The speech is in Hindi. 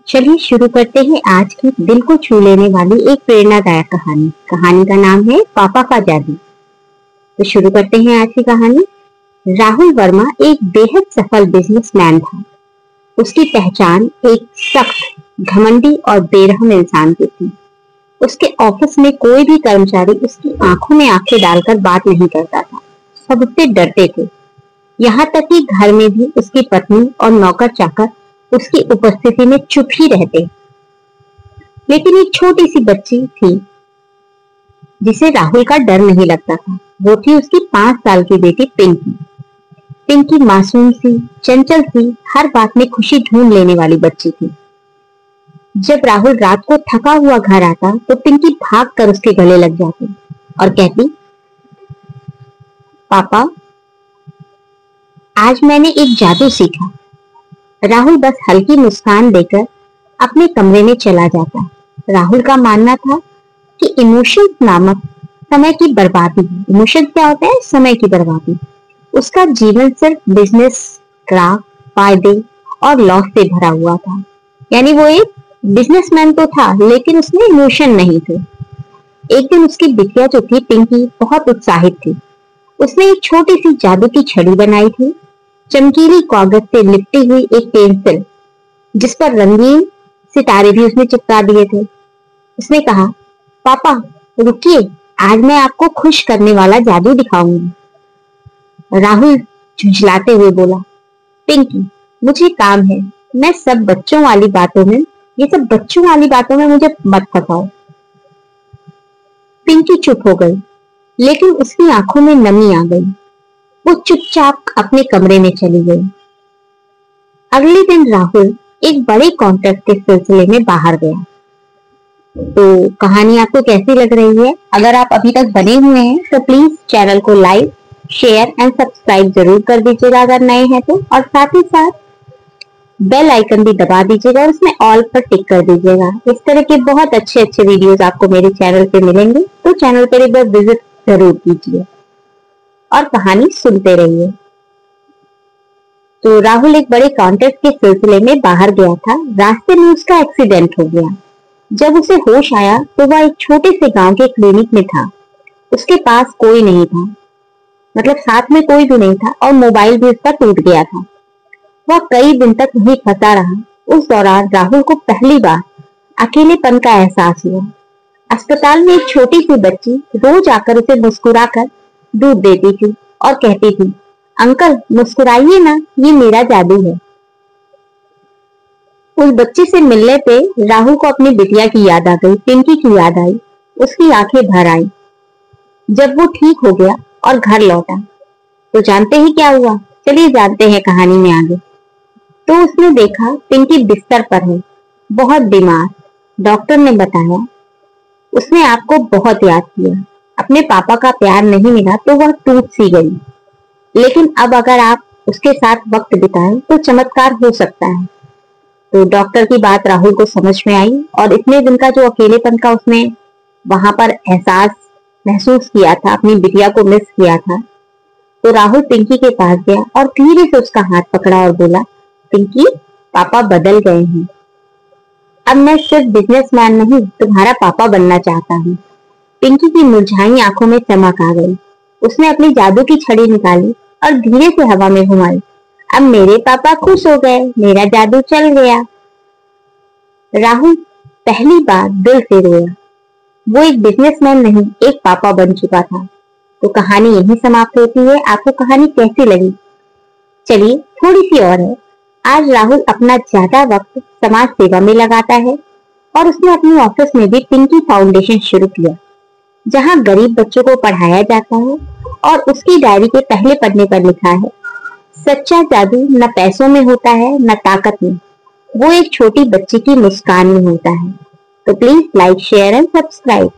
चलिए शुरू करते हैं आज की दिल को छू लेने वाली एक प्रेरणादायक कहानी। कहानी का नाम है पापा का जादू। तो शुरू करते हैं आज की कहानी। राहुल वर्मा एक बेहद सफल बिजनेसमैन था। उसकी पहचान एक सख्त, घमंडी और बेरहम इंसान की थी। उसके ऑफिस में कोई भी कर्मचारी उसकी आंखों में आंखें डालकर बात नहीं करता था। सब उससे डरते थे। यहाँ तक कि घर में भी उसकी पत्नी और नौकर चाकर उसकी उपस्थिति में चुप ही रहते। लेकिन एक छोटी सी बच्ची थी जिसे राहुल का डर नहीं लगता था। वो थी उसकी 5 साल की बेटी पिंकी। पिंकी मासूम सी, चंचल सी, हर बात में खुशी ढूंढ लेने वाली बच्ची थी। जब राहुल रात को थका हुआ घर आता तो पिंकी भाग कर उसके गले लग जाती और कहती, पापा, आज मैंने एक जादू सीखा। राहुल बस हल्की मुस्कान देकर अपने कमरे में चला जाता। राहुल का मानना था कि इमोशंस नामक समय की बर्बादी। इमोशंस क्या होता है? समय की बर्बादी। उसका जीवन सिर्फ बिजनेस, ग्राफ, फायदे और लॉस से भरा हुआ था। यानी वो एक बिजनेसमैन तो था, लेकिन उसमें इमोशन नहीं थे। एक दिन उसकी बिटिया जो थी पिंकी बहुत उत्साहित थी। उसने एक छोटी सी जादू की छड़ी बनाई थी, चमकीली कागज से लिपटी हुई एक पेंसिल, जिस पर रंगीन सितारे भी उसने चिपका दिए थे। उसने कहा, पापा रुकिए, आज मैं आपको खुश करने वाला जादू दिखाऊंगी। राहुल झुंझलाते हुए बोला, पिंकी, मुझे काम है। मैं सब बच्चों वाली बातों में ये सब बच्चों वाली बातों में मुझे मत फंसाओ। पिंकी चुप हो गई, लेकिन उसकी आंखों में नमी आ गई। वो चुपचाप अपने कमरे में चली गई। अगले दिन राहुल एक बड़े कॉन्ट्रैक्ट के सिलसिले में बाहर गया। तो कहानी आपको कैसी लग रही है? अगर आप अभी तक बने हुए हैं तो प्लीज चैनल को लाइक, शेयर एंड सब्सक्राइब जरूर कर दीजिएगा अगर नए हैं तो, और साथ ही साथ बेल आइकन भी दबा दीजिएगा और उसमें ऑल पर टिक कर दीजिएगा। इस तरह के बहुत अच्छे अच्छे वीडियोस आपको मेरे चैनल पे मिलेंगे, तो चैनल पर एक बार विजिट जरूर कीजिए और कहानी सुनते रहिए। तो राहुल एक बड़े कॉन्ट्रैक्ट के सिलसिले में बाहर गया था। रास्ते में उसका एक्सीडेंट हो गया। जब उसे होश आया तो वह एक छोटे से गांव के क्लिनिक में था। उसके पास कोई नहीं था, मतलब साथ में कोई भी नहीं था, और मोबाइल भी उसका टूट गया था। वह कई दिन तक वहीं फंसा रहा। उस दौरान राहुल को पहली बार अकेलेपन का एहसास हुआ। अस्पताल में एक छोटी सी बच्ची रोज आकर उसे मुस्कुराकर दूध देती थी और कहती थी, अंकल मुस्कुराइए ना, ये मेरा जादू है। उस बच्ची से मिलने पे राहुल को अपनी बिटिया की याद आ गई, पिंकी की याद आई। उसकी आंखें भर आई। जब वो ठीक हो गया और घर लौटा तो जानते ही क्या हुआ? चलिए जानते हैं कहानी में आगे। तो उसने देखा पिंकी बिस्तर पर है, बहुत बीमार। डॉक्टर ने बताया उसने आपको बहुत याद किया। अपने पापा का प्यार नहीं मिला तो वह टूट सी गई, लेकिन अब अगर आप उसके साथ वक्त बिताएं तो चमत्कार हो सकता है। तो डॉक्टर की बात राहुल को समझ में आई और इतने दिन का जो अकेलेपन का उसने वहां पर एहसास महसूस किया था, अपनी बिटिया को मिस किया था, तो राहुल पिंकी के पास गया और धीरे से उसका हाथ पकड़ा और बोला, पिंकी, पापा बदल गए हैं। अब मैं सिर्फ बिजनेसमैन नहीं, तुम्हारा पापा बनना चाहता हूँ। पिंकी की मुरझाई आंखों में चमक आ गई। उसने अपनी जादू की छड़ी निकाली और धीरे से हवा में घुमाई। अब मेरे पापा खुश हो गए, मेरा जादू चल गया। राहुल पहली बार दिल से रोया। वो एक बिजनेसमैन नहीं, एक पापा बन चुका था। तो कहानी यहीं समाप्त होती है। आपको कहानी कैसी लगी? चलिए थोड़ी सी और है। आज राहुल अपना ज्यादा वक्त समाज सेवा में लगाता है और उसने अपनी ऑफिस में भी पिंकी फाउंडेशन शुरू किया, जहां गरीब बच्चों को पढ़ाया जाता है। और उसकी डायरी के पहले पन्ने पर लिखा है, सच्चा जादू न पैसों में होता है न ताकत में, वो एक छोटी बच्ची की मुस्कान में होता है। तो please like, share and subscribe.